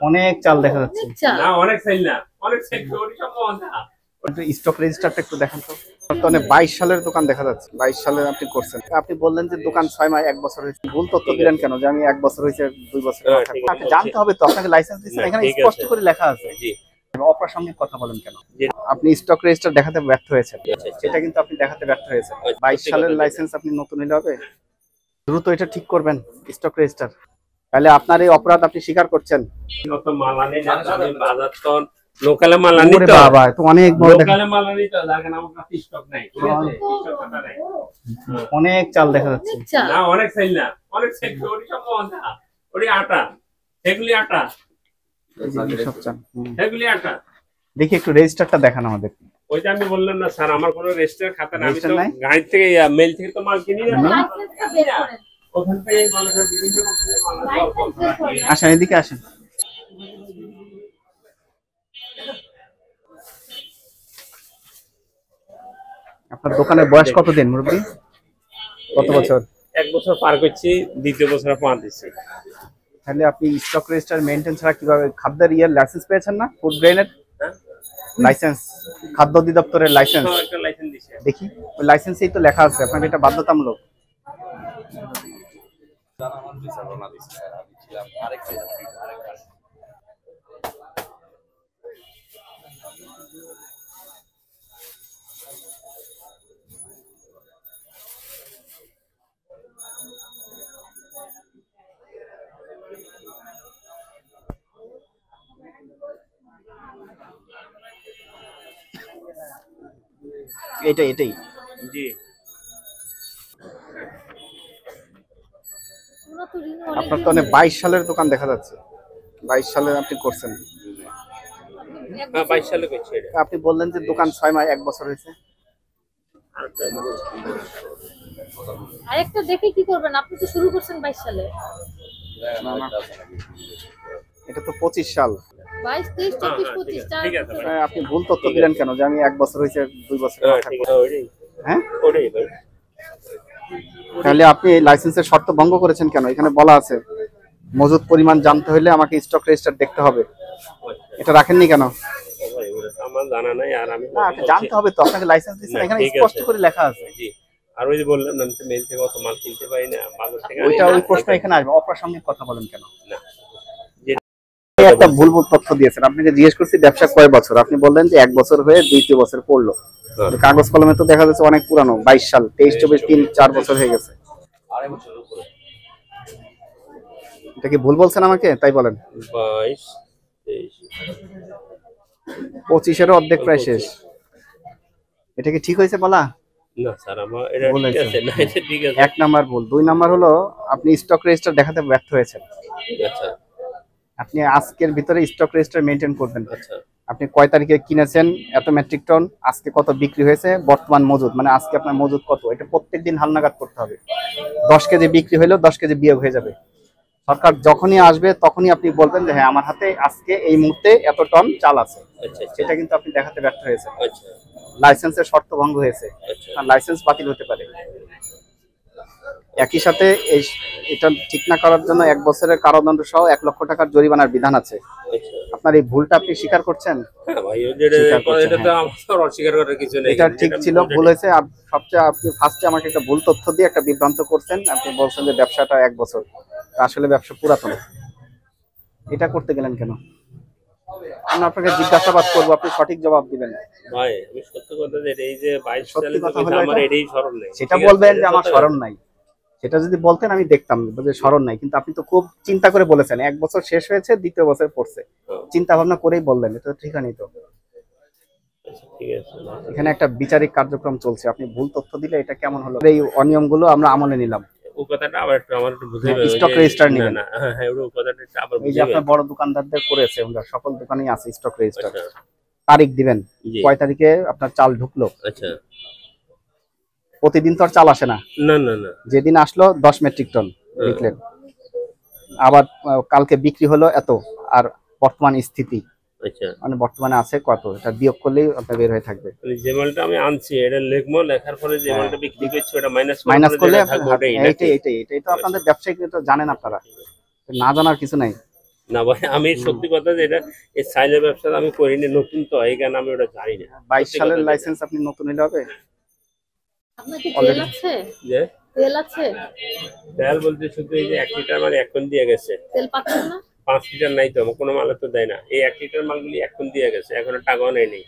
অনেক চাল দেখা যাচ্ছে। না অনেক সেল না, অনেক সেল ওই সব না। একটু স্টক রেজিস্টারটা একটু দেখান তো। বর্তমানে 22 সালের দোকান দেখা যাচ্ছে। 22 সালে আপনি করছেন। আপনি বললেন যে দোকান 6 মাস 1 বছর হয়েছে। ভুল তথ্য দিলেন কেন যে আমি 1 বছর হয়েছে 2 বছর কথা। আপনি জানতে হবে তো, আপনাকে লাইসেন্স দিচ্ছেন এখানে স্পষ্ট করে লেখা আছে। জি অপ্রাসঙ্গিক কথা বলেন কেন? আপনি স্টক রেজিস্টার দেখাতে ব্যর্থ হয়েছেন। সেটা কিন্তু আপনি দেখাতে ব্যর্থ হয়েছেন। 22 সালের লাইসেন্স আপনি নতুন নিলে হবে? দ্রুত এটা ঠিক করবেন স্টক রেজিস্টার। তাহলে আপনার এই অপরাধ আপনি স্বীকার করছেন। কত মাল আনি না আমি বাজার তো লোকালে মাল আনি ওরে তো বাবা, তো অনেক বড় লোকালে মাল আনি তো দেখেন আমার কাছে স্টক নাই, ঠিক আছে? স্টক কথা নাই। অনেক চাল দেখা যাচ্ছে। না অনেক সেল না, অনেক সেল ওই সব না। ওই আটা, এগুলি আটা, এই সব চাল। এগুলি আটা। দেখি একটু রেজিস্টারটা দেখান আমাদের। ওই যে আমি বললাম না স্যার আমার কোনো রেজিস্টার খাতা না, আমি তো নাই? গাড়ি থেকে মেল থেকে তো মাল কিনি না। লাইসেন্সটা বের করেন। ওখান থেকে মানুষের বিভিন্ন কোম্পানির মাল লাইসেন্স বের করেন। আসেন, এদিকে আসেন। আপনার দোকানের বয়স কতদিন মুরব্বী? কত বছর? 1 বছর পার করছি, দ্বিতীয় বছর পা দিচ্ছি। তাহলে আপনি স্টক রেজিস্টার মেইনটেইন ছাড়া কিভাবে খাদ্যের লাইসেন্স পেয়েছেন না? ফুড গ্রেনের লাইসেন্স, খাদ্য অধিদপ্তরের লাইসেন্স। একটা লাইসেন্স দিছে। দেখি ওই লাইসেন্সেই তো লেখা আছে আপনার এটা বাধ্যতামূলক। এটাই জি আপনার তো 22 সালের দোকান দেখা যাচ্ছে। 22 সালে আপনি করছেন। হ্যাঁ 22 সালে করছি এটা। আপনি বললেন যে দোকান 6 মাস 1 বছর হয়েছে। আরেকটা দেখে কি করবেন? আপনি তো শুরু করছেন 22 সালে। এটা তো 25 সাল। 22, 23, 24, 25 ঠিক আছে ভাই। আপনি ভুল তথ্য দিলেন কেন যে আমি 1 বছর হয়েছে 2 বছর কথা। ঠিক আছে ওইটাই। হ্যাঁ, ওইটাই ভাই। তাহলে আপনি লাইসেন্সের শর্ত ভঙ্গ করেছেন কেন? এখানে বলা আছে মজুদ পরিমাণ জানতে হলে আমাকে স্টক রেজিস্টার দেখতে হবে। এটা রাখেননি কেন? আমার জানা নাই আর আমি না, আপনি জানতে হবে তো, আপনাকে লাইসেন্স দিচ্ছেন এখানে স্পষ্ট করে লেখা আছে। জি আর ওই যে বললাম না আমি তো মেল থেকে অত মাল কিনতে পারি না, বাজার থেকে ওইটা ওই প্রশ্ন এখানে আসবে। অপ্রাসঙ্গিক কথা বলেন কেন? না একটা ভুল তথ্য দিয়েছেন। আপনাকে জিজ্ঞেস করছি ব্যবসা কয় বছর, আপনি বললেন যে 1 বছর হয়ে দ্বিতীয় বছর পড়লো। কাগজ কলমে তো দেখা যাচ্ছে অনেক পুরানো, 22 সাল, 23, 24, 3-4 বছর হয়ে গেছে। এটা কি ভুল বলছেন আমাকে? তাই বলেন। 22, 23, 25-এরও অর্ধেক প্রায় শেষ। এটা কি ঠিক হয়েছে বলা? না স্যার আমার এটা ঠিক আছে না, এটা ঠিক আছে। 1 নাম্বার ভুল। 2 নাম্বার হলো আপনি স্টক রেজিস্টার দেখাতে ব্যর্থ হয়েছেন। আচ্ছা আপনি আজকের ভিতরে স্টক রেজিস্টার মেইনটেইন করবেন। আচ্ছা আপনি কয় তারিখে কিনেছেন, এত মেট্রিক টন, আজকে কত বিক্রি হয়েছে, বর্তমান মজুদ মানে আজকে আপনার মজুদ কত, এটা প্রত্যেকদিন হালনাগাদ করতে হবে। 10 কেজি বিক্রি হলেও 10 কেজি বিয়োগ হয়ে যাবে। সরকার যখনই আসবে তখনই আপনি বলবেন যে হ্যাঁ আমার হাতে আজকে এই মুহূর্তে এত টন চাল আছে। আচ্ছা সেটা কিন্তু আপনি দেখাতে ব্যর্থ হয়েছেন। আচ্ছা লাইসেন্সের শর্ত ভঙ্গ হয়েছে, আচ্ছা লাইসেন্স বাতিল হতে পারে। একই সাথে এটা ঠিক না করার জন্য 1 বছরের কারাদণ্ড সহ 1 লক্ষ টাকার জরিমানার বিধান আছে। আপনার এই ভুলটা আপনি স্বীকার করছেন? হ্যাঁ ভাই এটা তো আমার অস্বীকার করার কিছু নেই। এটা ঠিক ছিল, ভুল হয়েছে। আর সবচেয়ে আপনি ফার্স্টে আমাকে একটা ভুল তথ্য দিয়ে একটা বিভ্রান্ত করছেন। আপনি বলছেন যে ব্যবসাটা 1 বছর, আসলে ব্যবসা পুরাতন। এটা করতে গেলেন কেন? আমি আপনাকে জিজ্ঞাসাবাদ করবো, আপনি সঠিক জবাব দিবেন। ভাই আমি সত্য কথা যে এই যে 22 সালে সত্যি কথা হলো আমার এটাই স্মরণ নেই। সেটা বলবেন যে আমার স্মরণ নাই। সেটা যদি বলতেন আমি দেখতাম যে স্মরণ নাই, কিন্তু আপনি তো খুব চিন্তা করে বলেছেন 1 বছর শেষ হয়েছে দ্বিতীয় বছর পড়ছে। চিন্তা ভাবনা করেই বললেন, এটা ঠিক নেই তো। ঠিক আছে এখানে একটা বিচারিক কার্যক্রম চলছে, আপনি ভুল তথ্য দিলে এটা কেমন হলো? এই অনিয়মগুলো আমরা আমলে নিলাম। ও কথাটা আবার একটু আমার একটু বুঝাই দাও। স্টক রেজিস্টার নিবেন না হ্যাঁ ওই কথাটা একটু আবার এই যে আপনার বড় দোকানদারদের করেছে, ওরা সকল দোকানেই আছে স্টক রেজিস্টার। আচ্ছা তারিখ দিবেন, কয় তারিখে আপনার চাল ঢুকলো। আচ্ছা প্রতিদিন তো আর চাল আসে না। না না না যেদিন আসলো 10 মেট্রিক টন লিখলেন, আবার কালকে বিক্রি হলো এত, আর বর্তমান স্থিতি আচ্ছা মানে বর্তমানে আছে কত, এটা বিয়োগ করলেই আপনার বের হয়ে থাকবে। যে মালটা আমি আনছি এটা লিখবো, লেখার পরে যে মালটা বিক্রি করছি ওটা মাইনাস করলে এইটাই তো আপনাদের ব্যবসায়িক তো জানেন আপনারা, না জানার কিছু নাই। না ভাই, আমি সত্যি কথা যেটা এই সাইলের ব্যবসা আমি করিনি, নতুন তো এই কারণে আমি ওটা জানি না। 22 সত্যি সালের কথা লাইসেন্স আপনি নতুন নিলে হবে? আপনার কি তেল Already. আছে? যে তেল আছে? তেল বলতে শুধু এই যে 1 লিটার মানে এখন দিয়ে গেছে, তেল পাচ্ছেন না? 5 লিটার নাই তো, কোনো মাল তো দেয় না। এই 1 লিটার মালগুলি এখন দিয়ে গেছে, এখনো টাকাও নেয়নি।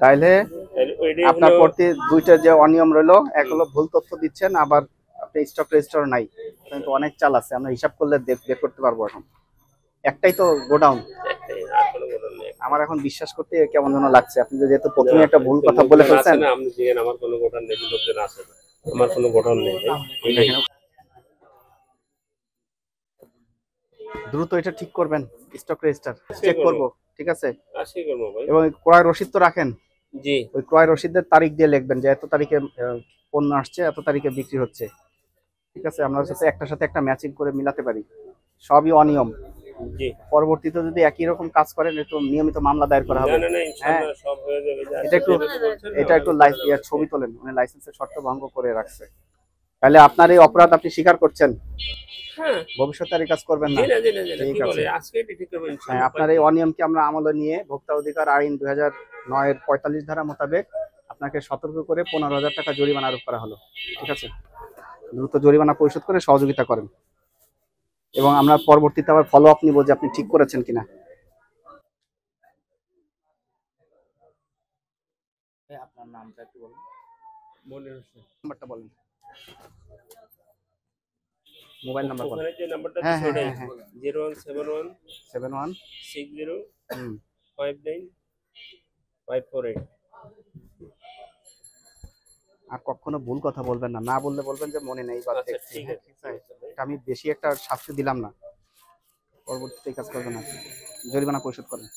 তাইলে তাহলে ওইটাই আপনার হলো প্রতি দুইটা যে অনিয়ম রইলো, এক হলো ভুল তথ্য দিচ্ছেন, আবার আপনি স্টক রেজিস্টার নাই। কিন্তু অনেক চাল আছে, আমরা হিসাব করলে বের করতে পারবো। এখন একটাই তো গোডাউন। একটাই, আর কোনো বড় নেই। আমার এখন বিশ্বাস করতে কেমন যেন লাগছে, আপনি যেহেতু প্রথমে একটা ভুল কথা বলে লোকজন আছে ফেলছেন। না, আপনি জিজ্ঞেস, আমার কোনো গোডাউন নেই, লোকজন আছে না, আমার কোনো গোডাউন নেই। এটাই দ্রুত এটা ঠিক করবেন, স্টক রেজিস্টার চেক করব, ঠিক আছে? আশি করবো ভাই। এবং ক্রয় রসিদ তো রাখেন, জি ওই ক্রয় রসিদের তারিখ দিয়ে লিখবেন যে এত তারিখে পণ্য আসছে, এত তারিখে বিক্রি হচ্ছে, ঠিক আছে? আমরা সাথে একটার সাথে একটা ম্যাচিং করে মিলাতে পারি। সবই অনিয়ম। জি, পরবর্তীতে যদি একই রকম কাজ করেন, একটু নিয়মিত মামলা দায়ের করা না হবে। না না, ইনশাআল্লাহ সব হয়ে যাবে। যা এটা একটু যেভাবে বলছেন না, এটা একটু ওইভাবে ছবি তোলেন, মানে লাইসেন্সের শর্ত ভঙ্গ করে রাখছে। তাহলে আপনার এই অপরাধ আপনি স্বীকার করছেন, হ্যাঁ। ভবিষ্যতে আর এই কাজ করবেন না। জি না, জি না, জি না, ঠিক কি আছে। বলে আজকে এটি ঠিক করবেন হ্যাঁ, ইনশাআল্লাহ। আপনার এই অনিয়মকে আমরা আমলে নিয়ে ভোক্তা অধিকার আইন 2009 এর 45 ধারা মোতাবেক আপনাকে সতর্ক করে 15,000 টাকা জরিমানা আরোপ করা হলো, ঠিক আছে? দ্রুত জরিমানা পরিশোধ করে সহযোগিতা করেন, এবং আমরা পরবর্তীতে আবার ফলো আপ নিব যে আপনি ঠিক করেছেন কিনা। আপনার নামটা একটু বলুন, মনে হচ্ছে নাম্বারটা বলেন, মোবাইল নাম্বার বলেন। ওখানে যে নাম্বারটা হ্যাঁ, দিছে হ্যাঁ, ওটাই, হ্যাঁ, 0171 71 60 হুম 59 548। আর কখনো ভুল কথা বলবেন না, না বললে বলবেন যে মনে নেই বা আচ্ছা দেখছি। ঠিক হ্যাঁ, আছে, ঠিক আছে? ঠিক আছে। এটা আমি বেশি একটা শাস্তি দিলাম না, পরবর্তীতে এই কাজ করবেন না, জরিমানা পরিশোধ করেন।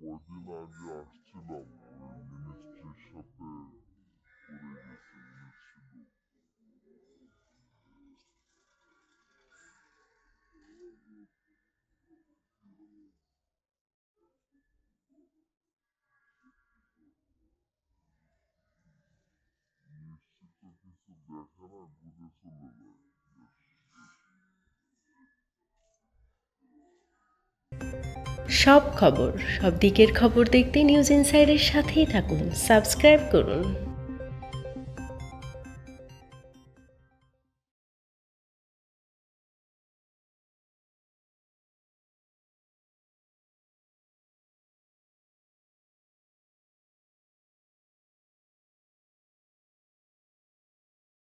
কদিন আগে আসছিলাম, ওই মিনিস্ট্রির সাথে করে গেছে, উনি ছিল। নিশ্চিত কিছু দেখে না, ঘুরে চলে যায়। সব খবর, সব দিকের খবর দেখতে নিউজ ইনসাইডের সাথেই থাকুন, সাবস্ক্রাইব করুন।